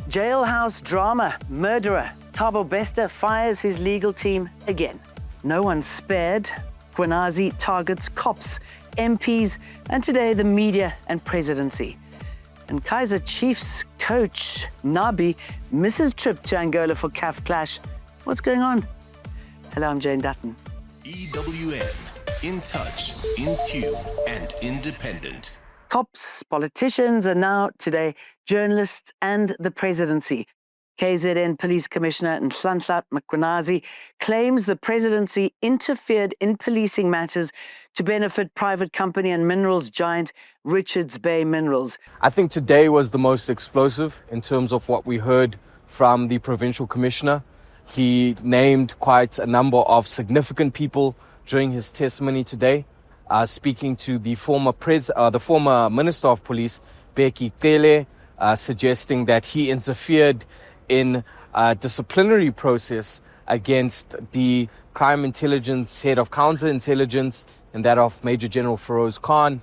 Jailhouse drama. Murderer Thabo Bester fires his legal team again. No one's spared. Mkhwanazi targets cops, MPs, and today the media and presidency. And Kaizer Chiefs coach Nabi misses trip to Angola for CAF clash. What's going on? Hello, I'm Jane Dutton. EWN, in touch, in tune, and independent. Cops, politicians, and now today journalists and the presidency. KZN Police Commissioner Mkhwanazi claims the presidency interfered in policing matters to benefit private company and minerals giant Richards Bay Minerals. I think today was the most explosive in terms of what we heard from the provincial commissioner. He named quite a number of significant people during his testimony today, speaking to the former Minister of Police, Bheki Cele, suggesting that he interfered in a disciplinary process against the crime intelligence head of counterintelligence and that of Major General Feroz Khan,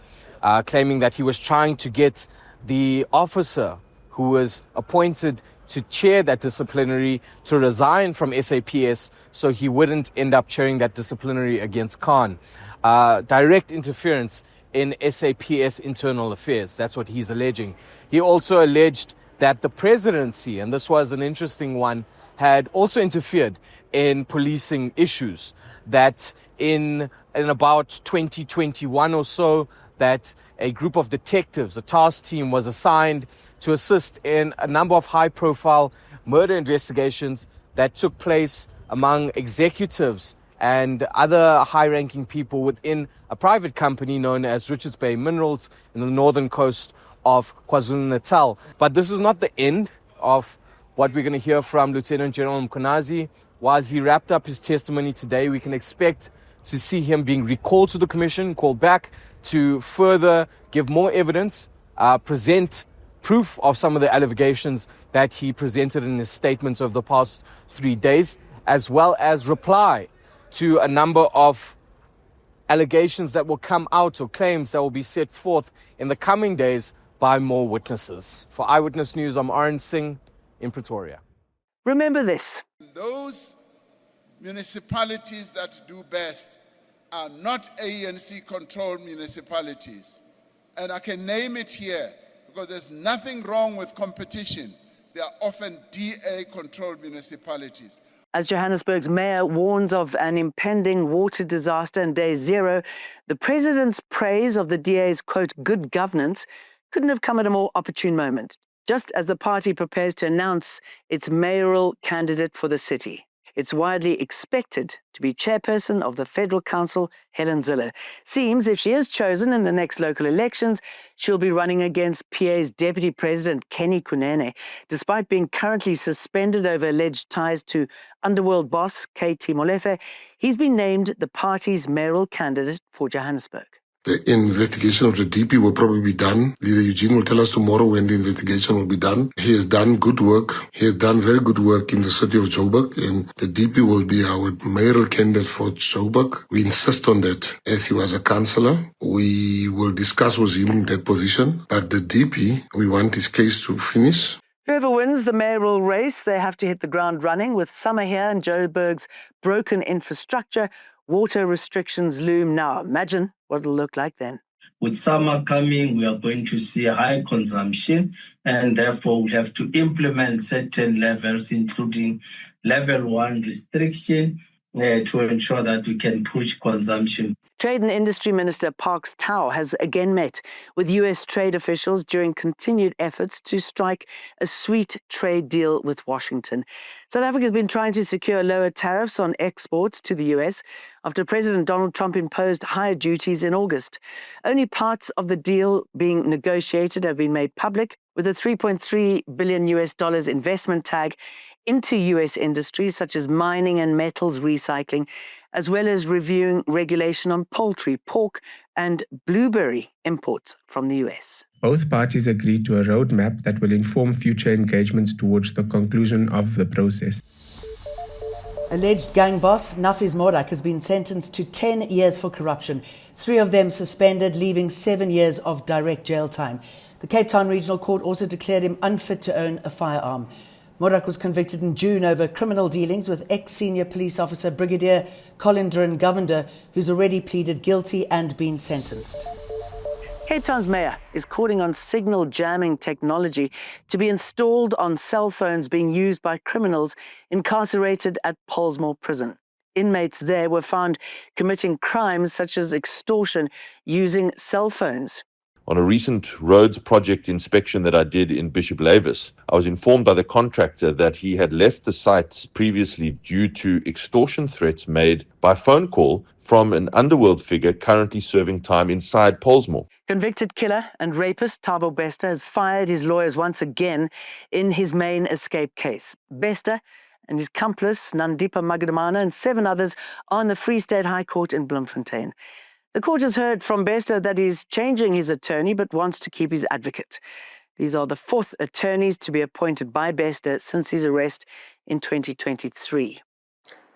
claiming that he was trying to get the officer who was appointed to chair that disciplinary to resign from SAPS so he wouldn't end up chairing that disciplinary against Khan. Direct interference in SAPS internal affairs. That's what he's alleging. He also alleged that the presidency, and this was an interesting one, had also interfered in policing issues. That in about 2021 or so, that a group of detectives, a task team, was assigned to assist in a number of high-profile murder investigations that took place among executives and other high-ranking people within a private company known as Richards Bay Minerals in the northern coast of KwaZulu-Natal. But this is not the end of what we're going to hear from Lieutenant General Mkhwanazi. While he wrapped up his testimony today, we can expect to see him being recalled to the commission, called back to further give more evidence, present proof of some of the allegations that he presented in his statements over the past 3 days, as well as reply to a number of allegations that will come out or claims that will be set forth in the coming days by more witnesses. For Eyewitness News, I'm Arun Singh in Pretoria. Remember this. Those municipalities that do best are not ANC-controlled municipalities. And I can name it here because there's nothing wrong with competition. They are often DA-controlled municipalities. As Johannesburg's mayor warns of an impending water disaster on day zero, the president's praise of the DA's, quote, good governance couldn't have come at a more opportune moment, just as the party prepares to announce its mayoral candidate for the city. It's widely expected to be chairperson of the Federal Council, Helen Zille. Seems if she is chosen in the next local elections, she'll be running against PA's Deputy President, Kenny Kunene. Despite being currently suspended over alleged ties to underworld boss KT Molefe, he's been named the party's mayoral candidate for Johannesburg. The investigation of the DP will probably be done. Leader Eugene will tell us tomorrow when the investigation will be done. He has done good work. He has done very good work in the city of Joburg, and the DP will be our mayoral candidate for Joburg. We insist on that. As he was a councillor, we will discuss with him that position. But the DP, we want his case to finish. Whoever wins the mayoral race, they have to hit the ground running. With summer here and Joburg's broken infrastructure, water restrictions loom now. Imagine what it'll look like then. With summer coming, we are going to see high consumption, and therefore we have to implement certain levels, including level 1 restriction, to ensure that we can push consumption. Trade and Industry Minister Parks Tau has again met with US trade officials during continued efforts to strike a sweet trade deal with Washington. South Africa has been trying to secure lower tariffs on exports to the US after President Donald Trump imposed higher duties in August. Only parts of the deal being negotiated have been made public, with a $3.3 billion investment tag into US industries such as mining and metals recycling, as well as reviewing regulation on poultry, pork and blueberry imports from the US. Both parties agreed to a roadmap that will inform future engagements towards the conclusion of the process. Alleged gang boss Nafiz Morak has been sentenced to 10 years for corruption. 3 of them suspended, leaving 7 years of direct jail time. The Cape Town Regional Court also declared him unfit to own a firearm. Morak was convicted in June over criminal dealings with ex-senior police officer Brigadier Colindran Govender, who's already pleaded guilty and been sentenced. Cape Town's mayor is calling on signal jamming technology to be installed on cell phones being used by criminals incarcerated at Pollsmoor Prison. Inmates there were found committing crimes such as extortion using cell phones. On a recent roads project inspection that I did in Bishop Lavis, I was informed by the contractor that he had left the site previously due to extortion threats made by phone call from an underworld figure currently serving time inside Pollsmoor. Convicted killer and rapist Thabo Bester has fired his lawyers once again in his main escape case. Bester and his accomplice Nandipa Magdamana and 7 others are in the Free State High Court in Bloemfontein. The court has heard from Bester that he's changing his attorney but wants to keep his advocate. These are the 4th attorneys to be appointed by Bester since his arrest in 2023.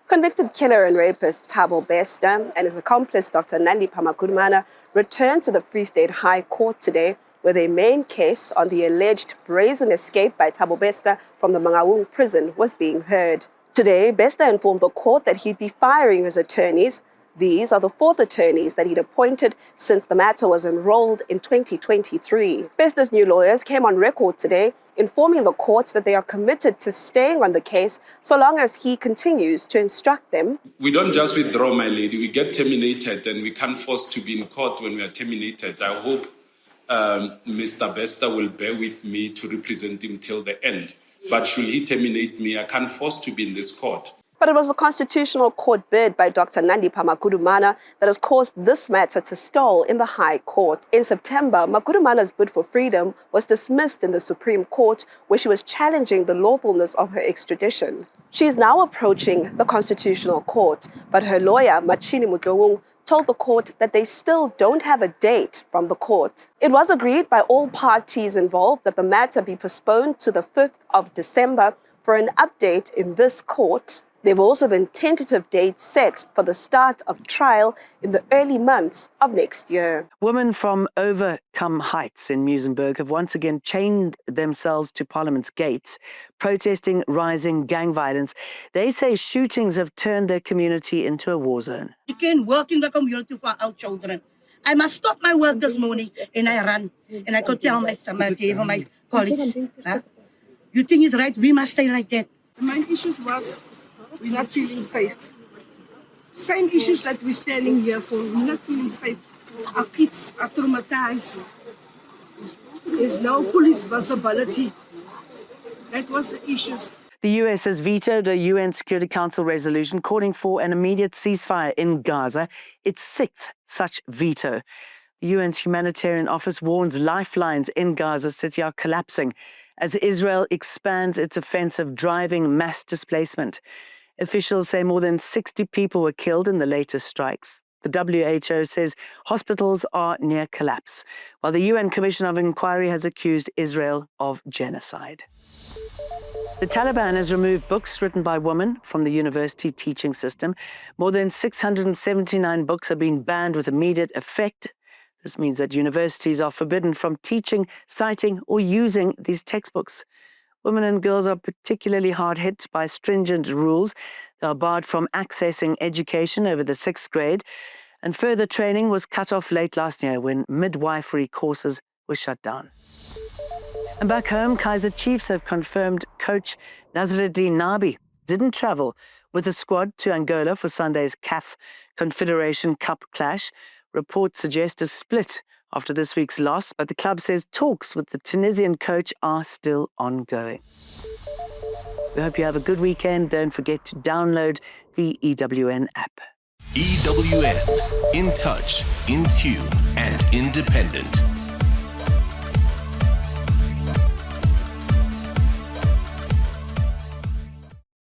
Convicted killer and rapist Thabo Bester and his accomplice Dr. Nandipa Magdamana returned to the Free State High Court today with a main case on the alleged brazen escape by Thabo Bester from the Mangaung prison was being heard. Today, Bester informed the court that he'd be firing his attorneys. These are the 4th attorneys that he'd appointed since the matter was enrolled in 2023. Bester's new lawyers came on record today informing the courts that they are committed to staying on the case so long as he continues to instruct them. We don't just withdraw, my lady. We get terminated and we can't force to be in court when we are terminated. I hope Mr. Bester will bear with me to represent him till the end. But should he terminate me, I can't force to be in this court. But it was the Constitutional Court bid by Dr. Nandipa Magdamana that has caused this matter to stall in the High Court. In September, Magdamana's bid for freedom was dismissed in the Supreme Court, where she was challenging the lawfulness of her extradition. She is now approaching the Constitutional Court, but her lawyer, Machini Mutlowung, told the court that they still don't have a date from the court. It was agreed by all parties involved that the matter be postponed to the 5th of December for an update in this court. There have also been tentative dates set for the start of trial in the early months of next year. Women from Overcome Heights in Muizenberg have once again chained themselves to Parliament's gates, protesting rising gang violence. They say shootings have turned their community into a war zone. We can work in the community for our children. I must stop my work this morning and I run. And I could tell my colleagues, you think it's right? We must stay like that. The main issues was we're not feeling safe. Same issues that we're standing here for. We're not feeling safe. Our kids are traumatized. There's no police visibility. That was the issues. The US has vetoed a UN Security Council resolution calling for an immediate ceasefire in Gaza, its 6th such veto. The UN's humanitarian office warns lifelines in Gaza City are collapsing as Israel expands its offensive, driving mass displacement. Officials say more than 60 people were killed in the latest strikes. The WHO says hospitals are near collapse, while the UN Commission of Inquiry has accused Israel of genocide. The Taliban has removed books written by women from the university teaching system. More than 679 books have been banned with immediate effect. This means that universities are forbidden from teaching, citing, or using these textbooks. Women and girls are particularly hard hit by stringent rules. They are barred from accessing education over the 6th grade, and further training was cut off late last year when midwifery courses were shut down. And back home, Kaizer Chiefs have confirmed coach Nazruddin Nabi didn't travel with the squad to Angola for Sunday's CAF Confederation Cup clash. Reports suggest a split after this week's loss, but the club says talks with the Tunisian coach are still ongoing. We hope you have a good weekend. Don't forget to download the EWN app. EWN, in touch, in tune, and independent.